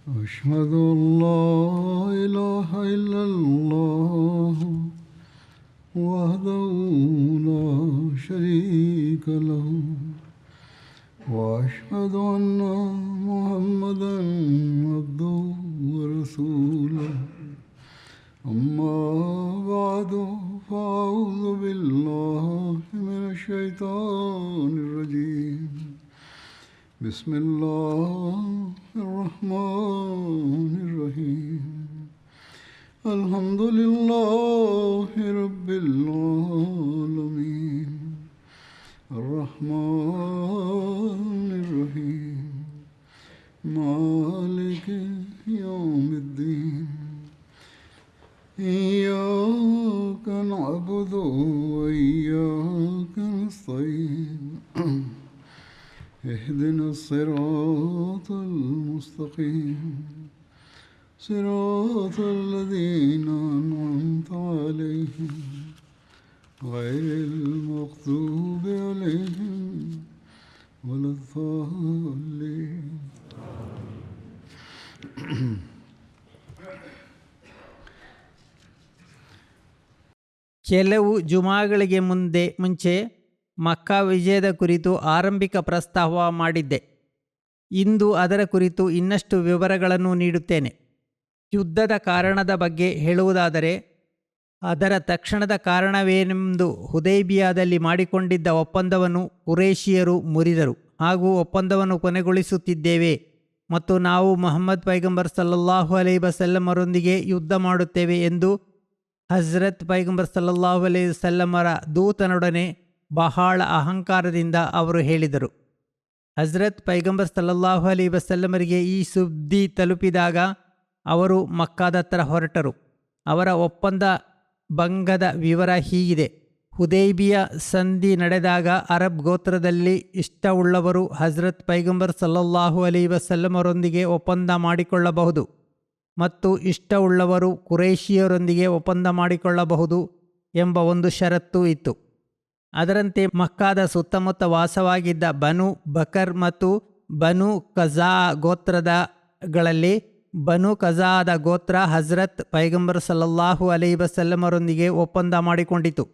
أشهد أن لا إله إلا الله وحده لا شريك له وأشهد أن محمدا عبده ورسوله أما بعد فأعوذ بالله من الشيطان الرجيم بسم الله الرحمن الرحيم الحمد لله رب العالمين الرحمن الرحيم مالك يوم الدين إياك نعبد وإياك نستعين اهدنا الصراط المستقيم صراط الذين أنعمت عليهم غير المغضوب عليهم ولا الضالين. ಕೆಲವು ಜುಮಾಗಳಿಗೆ ಮುಂಚೆ ಮಕ್ಕಾ ವಿಜಯದ ಕುರಿತು ಆರಂಭಿಕ ಪ್ರಸ್ತಾವ ಮಾಡಿದ್ದೆ. ಇಂದು ಅದರ ಕುರಿತು ಇನ್ನಷ್ಟು ವಿವರಗಳನ್ನು ನೀಡುತ್ತೇನೆ. ಯುದ್ಧದ ಕಾರಣದ ಬಗ್ಗೆ ಹೇಳುವುದಾದರೆ, ಅದರ ತಕ್ಷಣದ ಕಾರಣವೇನೆಂದು ಹುದೈಬಿಯಾದಲ್ಲಿ ಮಾಡಿಕೊಂಡಿದ್ದ ಒಪ್ಪಂದವನ್ನು ಕುರೇಶಿಯರು ಮುರಿದರು ಹಾಗೂ ಒಪ್ಪಂದವನ್ನು ಕೊನೆಗೊಳಿಸುತ್ತಿದ್ದೇವೆ ಮತ್ತು ನಾವು ಮುಹಮ್ಮದ್ ಪೈಗಂಬರ್ ಸಲ್ಲಲ್ಲಾಹು ಅಲೈಹಿ ವಸಲ್ಲಮರೊಂದಿಗೆ ಯುದ್ಧ ಮಾಡುತ್ತೇವೆ ಎಂದು ಹಜರತ್ ಪೈಗಂಬರ್ ಸಲ್ಲಲ್ಲಾಹು ಅಲೈಹಿ ವಸಲ್ಲಮರ ದೂತನೊಡನೆ ಬಹಳ ಅಹಂಕಾರದಿಂದ ಅವರು ಹೇಳಿದರು. ಹಜರತ್ ಪೈಗಂಬರ್ ಸಲ್ಲಲ್ಲಾಹು ಅಲೈಹಿ ವಸಲ್ಲಮರಿಗೆ ಈ ಸುದ್ದಿ ತಲುಪಿದಾಗ ಅವರು ಮಕ್ಕಾದತ್ತ ಹೊರಟರು. ಅವರ ಒಪ್ಪಂದ ಭಂಗದ ವಿವರ ಹೀಗಿದೆ. ಹುದೈಬಿಯಾ ಸಂಧಿ ನಡೆದಾಗ ಅರಬ್ ಗೋತ್ರದಲ್ಲಿ ಇಷ್ಟವುಳ್ಳವರು ಹಜರತ್ ಪೈಗಂಬರ್ ಸಲ್ಲಲ್ಲಾಹು ಅಲೈಹಿ ವಸಲ್ಲಮರೊಂದಿಗೆ ಒಪ್ಪಂದ ಮಾಡಿಕೊಳ್ಳಬಹುದು ಮತ್ತು ಇಷ್ಟವುಳ್ಳವರು ಕುರೈಶಿಯರೊಂದಿಗೆ ಒಪ್ಪಂದ ಮಾಡಿಕೊಳ್ಳಬಹುದು ಎಂಬ ಒಂದು ಷರತ್ತು ಇತ್ತು. ಅದರಂತೆ ಮಕ್ಕಾದ ಸುತ್ತಮುತ್ತ ವಾಸವಾಗಿದ್ದ ಬನು ಬಕರ್ ಮತ್ತು ಬನು ಕಜಾ ಗೋತ್ರಗಳಲ್ಲಿ ಬನು ಕಜಾದ ಗೋತ್ರ ಹಜರತ್ ಪೈಗಂಬರ್ ಸಲ್ಲಲ್ಲಾಹು ಅಲೈಹಿ ವಸಲ್ಲಮರೊಂದಿಗೆ ಒಪ್ಪಂದ ಮಾಡಿಕೊಂಡಿತು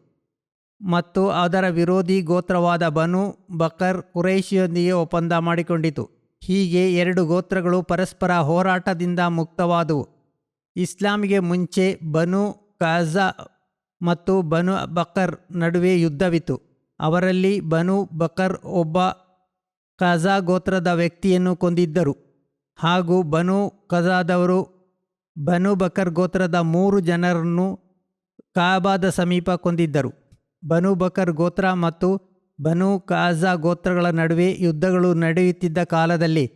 ಮತ್ತು ಅದರ ವಿರೋಧಿ ಗೋತ್ರವಾದ ಬನು ಬಕರ್ ಕುರೈಶಿಯೊಂದಿಗೆ ಒಪ್ಪಂದ ಮಾಡಿಕೊಂಡಿತು. ಹೀಗೆ ಎರಡು ಗೋತ್ರಗಳು ಪರಸ್ಪರ ಹೋರಾಟದಿಂದ ಮುಕ್ತವಾದವು. ಇಸ್ಲಾಮಿಗೆ ಮುಂಚೆ ಬನು ಕಜಾ ಮತ್ತು ಬನು ಬಕರ್ ನಡುವೆ ಯುದ್ಧವಿತ್ತು. ಅವರಲ್ಲಿ ಬನು ಬಕರ್ ಒಬ್ಬ ಕಜಾ ಗೋತ್ರದ ವ್ಯಕ್ತಿಯನ್ನು ಕೊಂದಿದ್ದರು ಹಾಗೂ ಬನು ಕಜಾದವರು ಬನು ಬಕರ್ ಗೋತ್ರದ 3 ಜನರನ್ನು ಕಾಬಾದ ಸಮೀಪ ಕೊಂದಿದ್ದರು. ಬನು ಬಕರ್ ಗೋತ್ರ ಮತ್ತು ಬನು ಕಜಾ ಗೋತ್ರಗಳ ನಡುವೆ ಯುದ್ಧಗಳು ನಡೆಯುತ್ತಿದ್ದ ಕಾಲದಲ್ಲಿ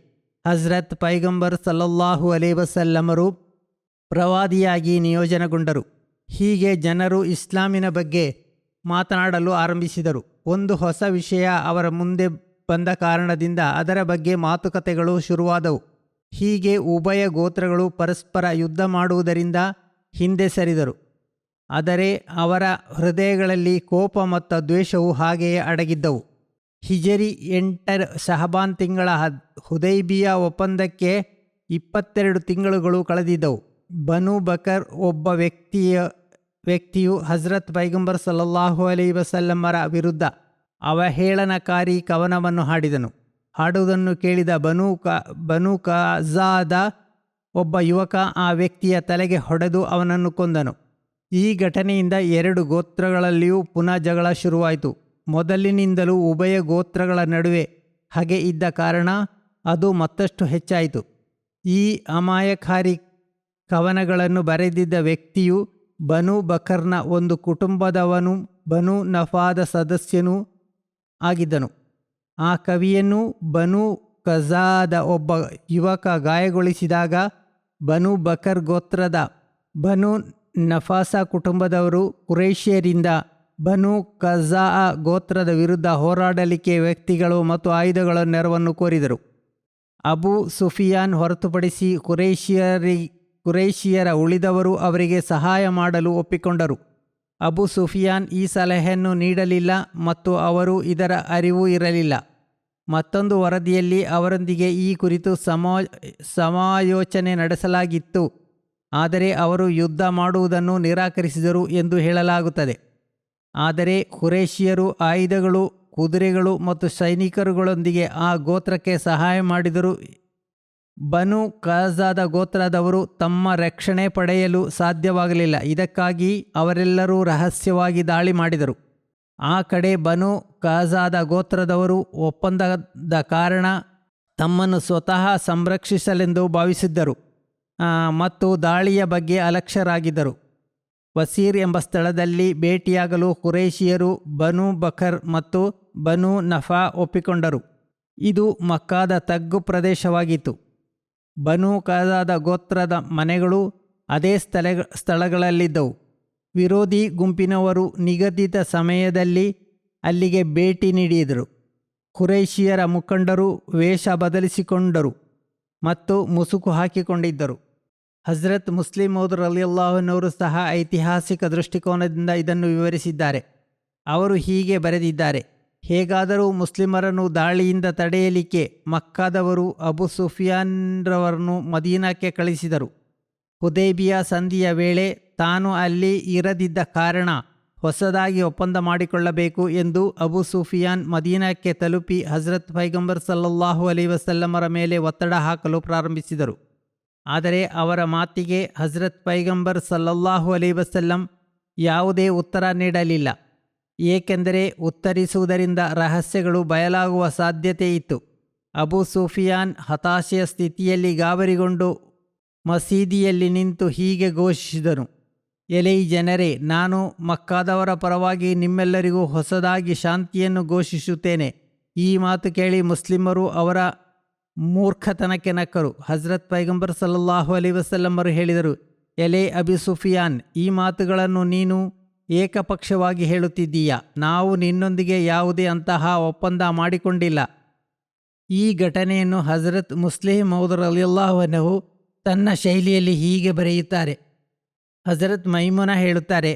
ಹಜರತ್ ಪೈಗಂಬರ್ ಸಲ್ಲಲ್ಲಾಹು ಅಲೈಹಿ ವಸಲ್ಲಮರು ಪ್ರವಾದಿಯಾಗಿ ನಿಯೋಜನೆಗೊಂಡರು. ಹೀಗೆ ಜನರು ಇಸ್ಲಾಮಿನ ಬಗ್ಗೆ ಮಾತನಾಡಲು ಆರಂಭಿಸಿದರು. ಒಂದು ಹೊಸ ವಿಷಯ ಅವರ ಮುಂದೆ ಬಂದ ಕಾರಣದಿಂದ ಅದರ ಬಗ್ಗೆ ಮಾತುಕತೆಗಳು ಶುರುವಾದವು. ಹೀಗೆ ಉಭಯ ಗೋತ್ರಗಳು ಪರಸ್ಪರ ಯುದ್ಧ ಮಾಡುವುದರಿಂದ ಹಿಂದೆ ಸರಿದರು. ಆದರೆ ಅವರ ಹೃದಯಗಳಲ್ಲಿ ಕೋಪ ಮತ್ತು ದ್ವೇಷವು ಹಾಗೆಯೇ ಅಡಗಿದ್ದವು. ಹಿಜರಿ 8 ಶಹಬಾನ್ ತಿಂಗಳ ಹುದೈಬಿಯಾ ಒಪ್ಪಂದಕ್ಕೆ 22 ತಿಂಗಳುಗಳು ಕಳೆದಿದ್ದವು. ಬನು ಬಕರ್ ಒಬ್ಬ ವ್ಯಕ್ತಿಯು ಹಜರತ್ ಪೈಗಂಬರ್ ಸಲ್ಲಲ್ಲಾಹು ಅಲೈಹಿ ವಸಲ್ಲಮರ ವಿರುದ್ಧ ಅವಹೇಳನಕಾರಿ ಕವನವನ್ನು ಹಾಡಿದನು. ಹಾಡುವುದನ್ನು ಕೇಳಿದ ಬನು ಕಜಾದ ಒಬ್ಬ ಯುವಕ ಆ ವ್ಯಕ್ತಿಯ ತಲೆಗೆ ಹೊಡೆದು ಅವನನ್ನು ಕೊಂದನು. ಈ ಘಟನೆಯಿಂದ 2 ಗೋತ್ರಗಳಲ್ಲಿಯೂ ಪುನಃ ಜಗಳ ಶುರುವಾಯಿತು. ಮೊದಲಿನಿಂದಲೂ ಉಭಯ ಗೋತ್ರಗಳ ನಡುವೆ ಹಗೆ ಇದ್ದ ಕಾರಣ ಅದು ಮತ್ತಷ್ಟು ಹೆಚ್ಚಾಯಿತು. ಈ ಅಮಾಯಕಾರಿ ಕವನಗಳನ್ನು ಬರೆದಿದ್ದ ವ್ಯಕ್ತಿಯು ಬನು ಬಕರ್ನ ಒಂದು ಕುಟುಂಬದವನು, ಬನು ನಫಾದ ಸದಸ್ಯನೂ ಆಗಿದ್ದನು. ಆ ಕವಿಯನ್ನು ಬನು ಕಜಾದ ಒಬ್ಬ ಯುವಕ ಗಾಯಗೊಳಿಸಿದಾಗ ಬನು ಬಕರ್ ಗೋತ್ರದ ಬನು ನಫಾಸ ಕುಟುಂಬದವರು ಕುರೈಶಿಯರಿಂದ ಬನು ಕಜಾ ಗೋತ್ರದ ವಿರುದ್ಧ ಹೋರಾಡಲಿಕ್ಕೆ ವ್ಯಕ್ತಿಗಳು ಮತ್ತು ಆಯುಧಗಳ ನೆರವನ್ನು ಕೋರಿದರು. ಅಬು ಸುಫಿಯಾನ್ ಹೊರತುಪಡಿಸಿ ಕುರೈಶಿಯರ ಉಳಿದವರು ಅವರಿಗೆ ಸಹಾಯ ಮಾಡಲು ಒಪ್ಪಿಕೊಂಡರು. ಅಬು ಸುಫಿಯಾನ್ ಈ ಸಲಹೆಯನ್ನು ನೀಡಲಿಲ್ಲ ಮತ್ತು ಅವರು ಇದರ ಅರಿವು ಇರಲಿಲ್ಲ. ಮತ್ತೊಂದು ವರದಿಯಲ್ಲಿ ಅವರೊಂದಿಗೆ ಈ ಕುರಿತು ಸಮಾಲೋಚನೆ ನಡೆಸಲಾಗಿತ್ತು, ಆದರೆ ಅವರು ಯುದ್ಧ ಮಾಡುವುದನ್ನು ನಿರಾಕರಿಸಿದರು ಎಂದು ಹೇಳಲಾಗುತ್ತದೆ. ಆದರೆ ಖುರೇಷಿಯರು ಆಯುಧಗಳು, ಕುದುರೆಗಳು ಮತ್ತು ಸೈನಿಕರುಗಳೊಂದಿಗೆ ಆ ಗೋತ್ರಕ್ಕೆ ಸಹಾಯ ಮಾಡಿದರು. ಬನು ಕಜಾದ ಗೋತ್ರದವರು ತಮ್ಮ ರಕ್ಷಣೆ ಪಡೆಯಲು ಸಾಧ್ಯವಾಗಲಿಲ್ಲ. ಇದಕ್ಕಾಗಿ ಅವರೆಲ್ಲರೂ ರಹಸ್ಯವಾಗಿ ದಾಳಿ ಮಾಡಿದರು. ಆ ಕಡೆ ಬನು ಕಜಾದ ಗೋತ್ರದವರು ಒಪ್ಪಂದದ ಕಾರಣ ತಮ್ಮನ್ನು ಸ್ವತಃ ಸಂರಕ್ಷಿಸಲೆಂದು ಭಾವಿಸಿದ್ದರು ಮತ್ತು ದಾಳಿಯ ಬಗ್ಗೆ ಅಲಕ್ಷ್ಯರಾಗಿದ್ದರು. ವಸೀರ್ ಎಂಬ ಸ್ಥಳದಲ್ಲಿ ಭೇಟಿಯಾಗಲು ಖುರೇಷಿಯರು ಬನು ಬಕರ್ ಮತ್ತು ಬನು ನಫಾ ಒಪ್ಪಿಕೊಂಡರು. ಇದು ಮಕ್ಕಾದ ತಗ್ಗು ಪ್ರದೇಶವಾಗಿತ್ತು. ಬನು ಕಜಾದ ಗೋತ್ರದ ಮನೆಗಳು ಅದೇ ಸ್ಥಳಗಳಲ್ಲಿದ್ದವು. ವಿರೋಧಿ ಗುಂಪಿನವರು ನಿಗದಿತ ಸಮಯದಲ್ಲಿ ಅಲ್ಲಿಗೆ ಭೇಟಿ ನೀಡಿದರು. ಖುರೇಷಿಯರ ಮುಖಂಡರು ವೇಷ ಬದಲಿಸಿಕೊಂಡರು ಮತ್ತು ಮುಸುಕು ಹಾಕಿಕೊಂಡಿದ್ದರು. ಹಜರತ್ ಮುಸ್ಲಿಮ್ ಮೌದ್ ರಲಿಯಲ್ಲಾಹು ಅನ್ಹು ಸಹ ಐತಿಹಾಸಿಕ ದೃಷ್ಟಿಕೋನದಿಂದ ಇದನ್ನು ವಿವರಿಸಿದ್ದಾರೆ. ಅವರು ಹೀಗೆ ಬರೆದಿದ್ದಾರೆ: ಹೇಗಾದರೂ ಮುಸ್ಲಿಮರನ್ನು ದಾಳಿಯಿಂದ ತಡೆಯಲಿಕ್ಕೆ ಮಕ್ಕಾದವರು ಅಬು ಸುಫಿಯಾನ್ರವರನ್ನು ಮದೀನಾಕ್ಕೆ ಕಳಿಸಿದರು. ಹುದೈಬಿಯಾ ಸಂಧಿಯ ವೇಳೆ ತಾನು ಅಲ್ಲಿ ಇರದಿದ್ದ ಕಾರಣ ಹೊಸದಾಗಿ ಒಪ್ಪಂದ ಮಾಡಿಕೊಳ್ಳಬೇಕು ಎಂದು ಅಬು ಸುಫಿಯಾನ್ ಮದೀನಾಕ್ಕೆ ತಲುಪಿ ಹಜರತ್ ಪೈಗಂಬರ್ ಸಲ್ಲಲ್ಲಾಹು ಅಲೈಹಿ ವಸಲ್ಲಮರ ಮೇಲೆ ಒತ್ತಡ ಹಾಕಲು ಪ್ರಾರಂಭಿಸಿದರು. ಆದರೆ ಅವರ ಮಾತಿಗೆ ಹಜರತ್ ಪೈಗಂಬರ್ ಸಲ್ಲಲ್ಲಾಹು ಅಲೈಹಿ ವಸಲ್ಲಂ ಯಾವುದೇ ಉತ್ತರ ನೀಡಲಿಲ್ಲ, ಏಕೆಂದರೆ ಉತ್ತರಿಸುವುದರಿಂದ ರಹಸ್ಯಗಳು ಬಯಲಾಗುವ ಸಾಧ್ಯತೆ ಇತ್ತು. ಅಬು ಸುಫಿಯಾನ್ ಹತಾಶೆಯ ಸ್ಥಿತಿಯಲ್ಲಿ ಗಾಬರಿಗೊಂಡು ಮಸೀದಿಯಲ್ಲಿ ನಿಂತು ಹೀಗೆ ಘೋಷಿಸಿದನು: ಎಲೈ ಜನರೇ, ನಾನು ಮಕ್ಕಾದವರ ಪರವಾಗಿ ನಿಮ್ಮೆಲ್ಲರಿಗೂ ಹೊಸದಾಗಿ ಶಾಂತಿಯನ್ನು ಘೋಷಿಸುತ್ತೇನೆ. ಈ ಮಾತು ಕೇಳಿ ಮುಸ್ಲಿಮರು ಅವರ ಮೂರ್ಖತನಕ್ಕೆ ನಕ್ಕರು. ಹಜರತ್ ಪೈಗಂಬರ್ ಸಲ್ಲಲ್ಲಾಹು ಅಲೈಹಿ ವಸಲ್ಲಮರು ಹೇಳಿದರು: ಎಲೈ ಅಬಿ ಸುಫಿಯಾನ್, ಈ ಮಾತುಗಳನ್ನು ನೀನು ಏಕಪಕ್ಷವಾಗಿ ಹೇಳುತ್ತಿದ್ದೀಯಾ? ನಾವು ನಿನ್ನೊಂದಿಗೆ ಯಾವುದೇ ಅಂತಹ ಒಪ್ಪಂದ ಮಾಡಿಕೊಂಡಿಲ್ಲ. ಈ ಘಟನೆಯನ್ನು ಹಜರತ್ ಮುಸ್ಲಿಮ್ ಮೌದ್ ರಲಿಯಲ್ಲಾಹು ಅನ್ಹು ತನ್ನ ಶೈಲಿಯಲ್ಲಿ ಹೀಗೆ ಬರೆಯುತ್ತಾರೆ. ಹಜರತ್ ಮೈಮುನಾ ಹೇಳುತ್ತಾರೆ: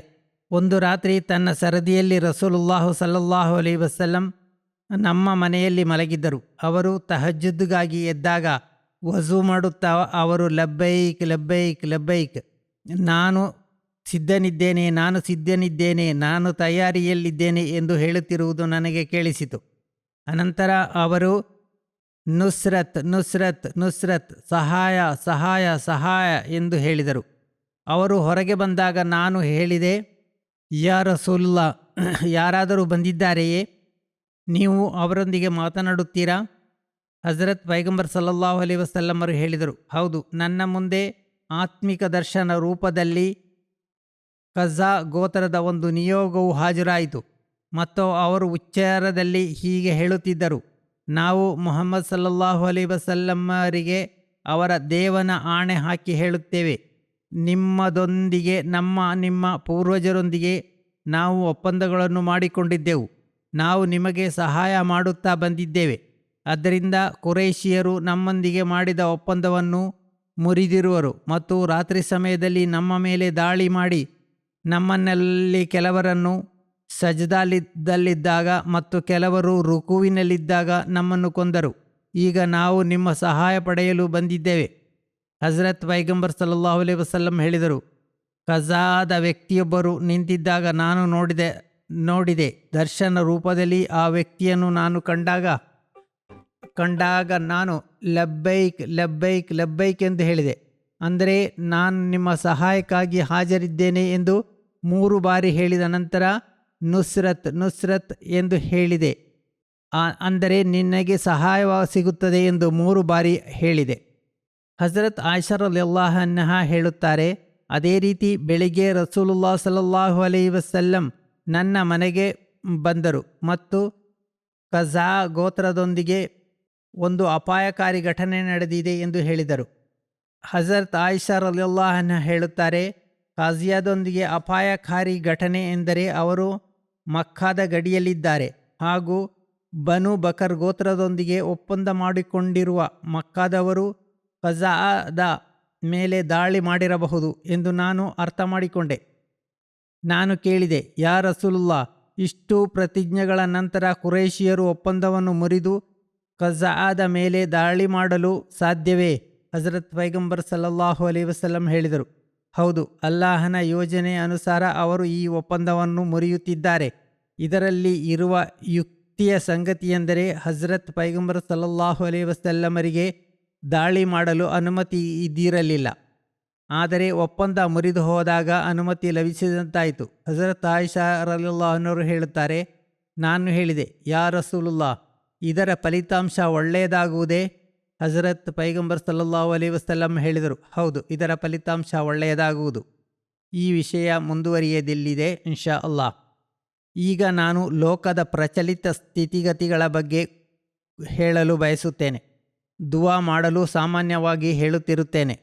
ಒಂದು ರಾತ್ರಿ ತನ್ನ ಸರದಿಯಲ್ಲಿ ರಸೂಲುಲ್ಲಾಹು ಸಲ್ಲಲ್ಲಾಹು ಅಲೈಹಿ ವಸಲ್ಲಂ ನಮ್ಮ ಮನೆಯಲ್ಲಿ ಮಲಗಿದ್ದರು. ಅವರು ತಹಜ್ಜುದ್ಗಾಗಿ ಎದ್ದಾಗ ವಜೂ ಮಾಡುತ್ತಾ ಅವರು ಲಬ್ಬೈಕ್ ಲಬ್ಬೈಕ್ ಲಬ್ಬೈಕ್, ನಾನು ಸಿದ್ಧನಿದ್ದೇನೆ, ನಾನು ಸಿದ್ಧನಿದ್ದೇನೆ, ನಾನು ತಯಾರಿಯಲ್ಲಿದ್ದೇನೆ ಎಂದು ಹೇಳುತ್ತಿರುವುದು ನನಗೆ ಕೇಳಿಸಿತು. ಅನಂತರ ಅವರು ನುಸ್ರತ್ ನುಸ್ರತ್ ನುಸ್ರತ್, ಸಹಾಯ ಸಹಾಯ ಸಹಾಯ ಎಂದು ಹೇಳಿದರು. ಅವರು ಹೊರಗೆ ಬಂದಾಗ ನಾನು ಹೇಳಿದೆ: ಯಾ ರಸೂಲುಲ್ಲಾ, ಯಾರಾದರೂ ಬಂದಿದ್ದಾರೆಯೇ? ನೀವು ಅವರೊಂದಿಗೆ ಮಾತನಾಡುತ್ತೀರಾ? ಹಜರತ್ ಪೈಗಂಬರ್ ಸಲ್ಲಲ್ಲಾಹು ಅಲೈಹಿ ವಸಲ್ಲಮರು ಹೇಳಿದರು: ಹೌದು, ನನ್ನ ಮುಂದೆ ಆತ್ಮಿಕ ದರ್ಶನ ರೂಪದಲ್ಲಿ ಕಜಾ ಗೋತ್ರದ ಒಂದು ನಿಯೋಗವು ಹಾಜರಾಯಿತು ಮತ್ತು ಅವರು ಉಚ್ಚಾರದಲ್ಲಿ ಹೀಗೆ ಹೇಳುತ್ತಿದ್ದರು: ನಾವು ಮುಹಮ್ಮದ್ ಸಲ್ಲಲ್ಲಾಹು ಅಲೈಹಿ ವಸಲ್ಲಮರಿಗೆ ಅವರ ದೇವನ ಆಣೆ ಹಾಕಿ ಹೇಳುತ್ತೇವೆ, ನಿಮ್ಮದೊಂದಿಗೆ ನಿಮ್ಮ ಪೂರ್ವಜರೊಂದಿಗೆ ನಾವು ಒಪ್ಪಂದಗಳನ್ನು ಮಾಡಿಕೊಂಡಿದ್ದೆವು. ನಾವು ನಿಮಗೆ ಸಹಾಯ ಮಾಡುತ್ತಾ ಬಂದಿದ್ದೇವೆ. ಆದ್ದರಿಂದ ಕುರೈಶಿಯರು ನಮ್ಮೊಂದಿಗೆ ಮಾಡಿದ ಒಪ್ಪಂದವನ್ನು ಮುರಿದಿರುವರು ಮತ್ತು ರಾತ್ರಿ ಸಮಯದಲ್ಲಿ ನಮ್ಮ ಮೇಲೆ ದಾಳಿ ಮಾಡಿ ನಮ್ಮನ್ನಲ್ಲಿ ಕೆಲವರನ್ನು ಸಜ್ದಾದಲ್ಲಿದ್ದಾಗ ಮತ್ತು ಕೆಲವರು ರುಕುವಿನಲ್ಲಿದ್ದಾಗ ನಮ್ಮನ್ನು ಕೊಂದರು. ಈಗ ನಾವು ನಿಮ್ಮ ಸಹಾಯ ಪಡೆಯಲು ಬಂದಿದ್ದೇವೆ. ಹಜರತ್ ಪೈಗಂಬರ್ ಸಲ್ಲಲ್ಲಾಹು ಅಲೈಹಿ ವಸಲ್ಲಂ ಹೇಳಿದರು: ಕಜಾದ ವ್ಯಕ್ತಿಯೊಬ್ಬರು ನಿಂತಿದ್ದಾಗ ನಾನು ನೋಡಿದೆ. ದರ್ಶನ ರೂಪದಲ್ಲಿ ಆ ವ್ಯಕ್ತಿಯನ್ನು ನಾನು ಕಂಡಾಗ ನಾನು ಲಬ್ಬೈಕ್ ಲಬ್ಬೈಕ್ ಲಬ್ಬೈಕ್ ಎಂದು ಹೇಳಿದೆ. ಅಂದರೆ ನಾನು ನಿಮ್ಮ ಸಹಾಯಕ್ಕಾಗಿ ಹಾಜರಿದ್ದೇನೆ ಎಂದು 3 ಬಾರಿ ಹೇಳಿದ ನಂತರ ನುಸ್ರತ್ ನುಸ್ರತ್ ಎಂದು ಹೇಳಿದೆ. ಅಂದರೆ ನಿನಗೆ ಸಹಾಯ ಸಿಗುತ್ತದೆ ಎಂದು 3 ಬಾರಿ ಹೇಳಿದೆ. ಹಜರತ್ ಆಯಿಷಾ ರಲಿಯಲ್ಲಾಹು ಅನ್ಹಾ ಹೇಳುತ್ತಾರೆ: ಅದೇ ರೀತಿ ಬೆಳಿಗ್ಗೆ ರಸೂಲುಲ್ಲಾಹ ಸಲ್ಲಲ್ಲಾಹು ಅಲೈಹಿ ವಸಲ್ಲಂ ನನ್ನ ಮನೆಗೆ ಬಂದರು ಮತ್ತು ಕಜಾ ಗೋತ್ರದೊಂದಿಗೆ ಒಂದು ಅಪಾಯಕಾರಿ ಘಟನೆ ನಡೆದಿದೆ ಎಂದು ಹೇಳಿದರು. ಹಜರತ್ ಆಯಿಷಾ ರಲಿಯಲ್ಲಾಹು ಅನ್ಹಾ ಹೇಳುತ್ತಾರೆ: ಕಾಜಿಯಾದೊಂದಿಗೆ ಅಪಾಯಕಾರಿ ಘಟನೆ ಎಂದರೆ ಅವರು ಮಕ್ಕಾದ ಗಡಿಯಲ್ಲಿದ್ದಾರೆ ಹಾಗೂ ಬನು ಬಕರ್ ಗೋತ್ರದೊಂದಿಗೆ ಒಪ್ಪಂದ ಮಾಡಿಕೊಂಡಿರುವ ಮಕ್ಕಾದವರು ಕಜಾದ ಮೇಲೆ ದಾಳಿ ಮಾಡಿರಬಹುದು ಎಂದು ನಾನು ಅರ್ಥ ಮಾಡಿಕೊಂಡೆ. ನಾನು ಕೇಳಿದೆ: ಯಾ ರಸೂಲುಲ್ಲಾ, ಇಷ್ಟು ಪ್ರತಿಜ್ಞೆಗಳ ನಂತರ ಕುರೈಶಿಯರು ಒಪ್ಪಂದವನ್ನು ಮುರಿದು ಖಜಾದ ಮೇಲೆ ದಾಳಿ ಮಾಡಲು ಸಾಧ್ಯವೇ? ಹಜರತ್ ಪೈಗಂಬರ್ ಸಲ್ಲಲ್ಲಾಹು ಅಲೈಹಿ ವಸಲ್ಲಂ ಹೇಳಿದರು, ಹೌದು, ಅಲ್ಲಾಹನ ಯೋಜನೆ ಅನುಸಾರ ಅವರು ಈ ಒಪ್ಪಂದವನ್ನು ಮುರಿಯುತ್ತಿದ್ದಾರೆ. ಇದರಲ್ಲಿ ಇರುವ ಯುಕ್ತಿಯ ಸಂಗತಿಯೆಂದರೆ ಹಜರತ್ ಪೈಗಂಬರ್ ಸಲ್ಲಲ್ಲಾಹು ಅಲೈಹಿ ವಸಲ್ಲಮರಿಗೆ ದಾಳಿ ಮಾಡಲು ಅನುಮತಿ ಇದ್ದಿರಲಿಲ್ಲ. ಆದರೆ ಒಪ್ಪಂದ ಮುರಿದು ಹೋದಾಗ ಅನುಮತಿ ಲಭಿಸಿದಂತಾಯಿತು. ಹಜರತ್ ಆಯಿಷಾ ರಲಿಯಲ್ಲಾಹು ಅನ್ಹರು ಹೇಳುತ್ತಾರೆ, ನಾನು ಹೇಳಿದೆ, ಯಾ ರಸೂಲುಲ್ಲಾಹ್, ಇದರ ಫಲಿತಾಂಶ ಒಳ್ಳೆಯದಾಗುವುದೇ? ಹಜರತ್ ಪೈಗಂಬರ್ ಸಲ್ಲಲ್ಲಾಹು ಅಲೈಹಿ ವಸಲ್ಲಂ ಹೇಳಿದರು, ಹೌದು, ಇದರ ಫಲಿತಾಂಶ ಒಳ್ಳೆಯದಾಗುವುದು. ಈ ವಿಷಯ ಮುಂದುವರಿಯದಿಲ್ಲಿದೆ ಇನ್ಶಾ ಅಲ್ಲಾಹ್. ಈಗ ನಾನು ಲೋಕದ ಪ್ರಚಲಿತ ಸ್ಥಿತಿಗತಿಗಳ ಬಗ್ಗೆ ಹೇಳಲು ಬಯಸುತ್ತೇನೆ. ದುವಾ ಮಾಡಲು ಸಾಮಾನ್ಯವಾಗಿ ಹೇಳುತ್ತಿರುತ್ತೇನೆ.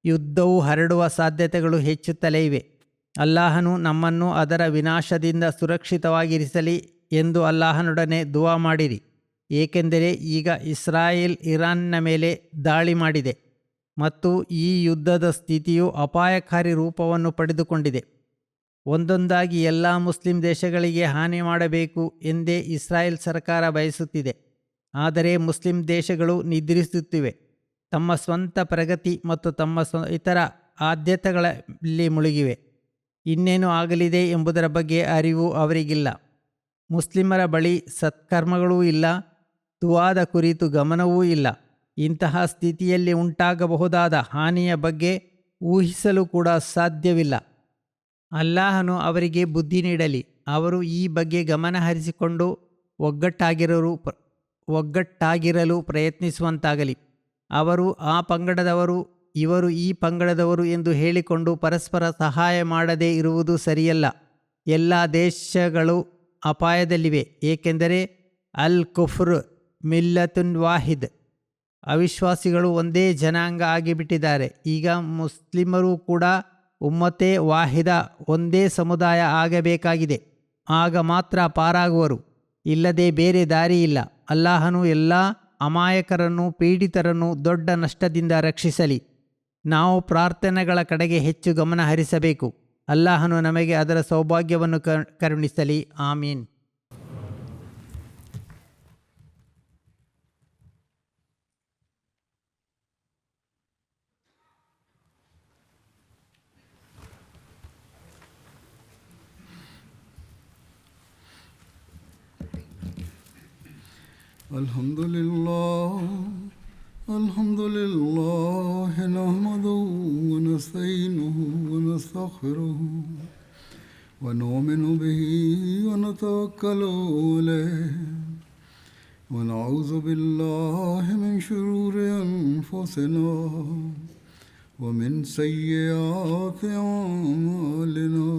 ಯುದ್ಧವು ಹರಡುವ ಸಾಧ್ಯತೆಗಳು ಹೆಚ್ಚುತ್ತಲೇ ಇವೆ. ಅಲ್ಲಾಹನು ನಮ್ಮನ್ನು ಅದರ ವಿನಾಶದಿಂದ ಸುರಕ್ಷಿತವಾಗಿರಿಸಲಿ ಎಂದು ಅಲ್ಲಾಹನೊಡನೆ ದುವಾ ಮಾಡಿರಿ. ಏಕೆಂದರೆ ಈಗ ಇಸ್ರಾಯೇಲ್ ಇರಾನ್ನ ಮೇಲೆ ದಾಳಿ ಮಾಡಿದೆ ಮತ್ತು ಈ ಯುದ್ಧದ ಸ್ಥಿತಿಯು ಅಪಾಯಕಾರಿ ರೂಪವನ್ನು ಪಡೆದುಕೊಂಡಿದೆ. ಒಂದೊಂದಾಗಿ ಎಲ್ಲ ಮುಸ್ಲಿಂ ದೇಶಗಳಿಗೆ ಹಾನಿ ಮಾಡಬೇಕು ಎಂದೇ ಇಸ್ರಾಯೇಲ್ ಸರ್ಕಾರ ಬಯಸುತ್ತಿದೆ. ಆದರೆ ಮುಸ್ಲಿಂ ದೇಶಗಳು ನಿದ್ರಿಸುತ್ತಿವೆ. ತಮ್ಮ ಸ್ವಂತ ಪ್ರಗತಿ ಮತ್ತು ತಮ್ಮ ಇತರ ಆದ್ಯತೆಗಳಲ್ಲಿ ಮುಳುಗಿವೆ. ಇನ್ನೇನು ಆಗಲಿದೆ ಎಂಬುದರ ಬಗ್ಗೆ ಅರಿವು ಅವರಿಗಿಲ್ಲ. ಮುಸ್ಲಿಮರ ಬಳಿ ಸತ್ಕರ್ಮಗಳೂ ಇಲ್ಲ, ದುವಾದ ಕುರಿತು ಗಮನವೂ ಇಲ್ಲ. ಇಂತಹ ಸ್ಥಿತಿಯಲ್ಲಿ ಉಂಟಾಗಬಹುದಾದ ಹಾನಿಯ ಬಗ್ಗೆ ಊಹಿಸಲು ಕೂಡ ಸಾಧ್ಯವಿಲ್ಲ. ಅಲ್ಲಾಹನು ಅವರಿಗೆ ಬುದ್ಧಿ ನೀಡಲಿ. ಅವರು ಈ ಬಗ್ಗೆ ಗಮನ ಹರಿಸಿಕೊಂಡು ಒಗ್ಗಟ್ಟಾಗಿರಲು ಪ್ರಯತ್ನಿಸುವಂತಾಗಲಿ. ಅವರು ಆ ಪಂಗಡದವರು, ಇವರು ಈ ಪಂಗಡದವರು ಎಂದು ಹೇಳಿಕೊಂಡು ಪರಸ್ಪರ ಸಹಾಯ ಮಾಡದೇ ಇರುವುದು ಸರಿಯಲ್ಲ. ಎಲ್ಲ ದೇಶಗಳು ಅಪಾಯದಲ್ಲಿವೆ. ಏಕೆಂದರೆ ಅಲ್ ಕುಫ್ರ್ ಮಿಲ್ಲತುನ್ ವಾಹಿದ್, ಅವಿಶ್ವಾಸಿಗಳು ಒಂದೇ ಜನಾಂಗ ಆಗಿಬಿಟ್ಟಿದ್ದಾರೆ. ಈಗ ಮುಸ್ಲಿಮರು ಕೂಡ ಉಮ್ಮತೆ ವಾಹಿದ, ಒಂದೇ ಸಮುದಾಯ ಆಗಬೇಕಾಗಿದೆ. ಆಗ ಮಾತ್ರ ಪಾರಾಗುವರು. ಇಲ್ಲದೆ ಬೇರೆ ದಾರಿ ಇಲ್ಲ. ಅಲ್ಲಾಹನು ಎಲ್ಲ ಅಮಾಯಕರನ್ನು, ಪೀಡಿತರನ್ನು ದೊಡ್ಡ ನಷ್ಟದಿಂದ ರಕ್ಷಿಸಲಿ. ನಾವು ಪ್ರಾರ್ಥನೆಗಳ ಕಡೆಗೆ ಹೆಚ್ಚು ಗಮನ ಹರಿಸಬೇಕು. ಅಲ್ಲಾಹನು ನಮಗೆ ಅದರ ಸೌಭಾಗ್ಯವನ್ನು ಕರುಣಿಸಲಿ. ಆಮೀನ್. Alhamdulillah nahmaduhu wa nasta'inuhu wa nastaghfiruhu wa nu'minu bihi wa natawakkalu alayhi wa na'udhu billahi min shururi anfusina wa min sayyiati a'malina.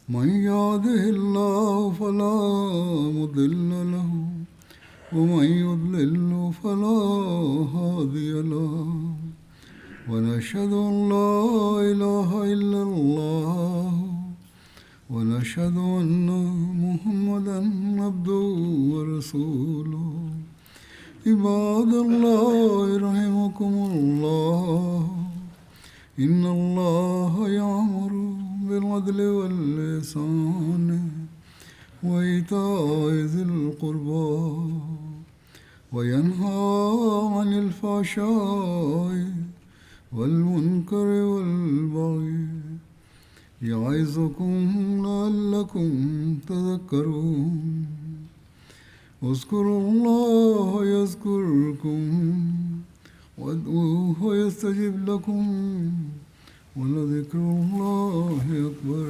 Man yahdihillahu fala mudilla lahu ومن يضلل فلا هادي له ونشهد أن لا إله إلا الله ونشهد أن محمدا عبده ورسوله. عباد الله رحمكم الله إن الله يأمر بالعدل والإحسان وإيتاء ذي القربى وينهى عن الفحشاء والمنكر والبغي يعظكم لعلكم تذكرون. اذكروا الله يذكركم وادعوه يستجب لكم ولذكر الله أكبر.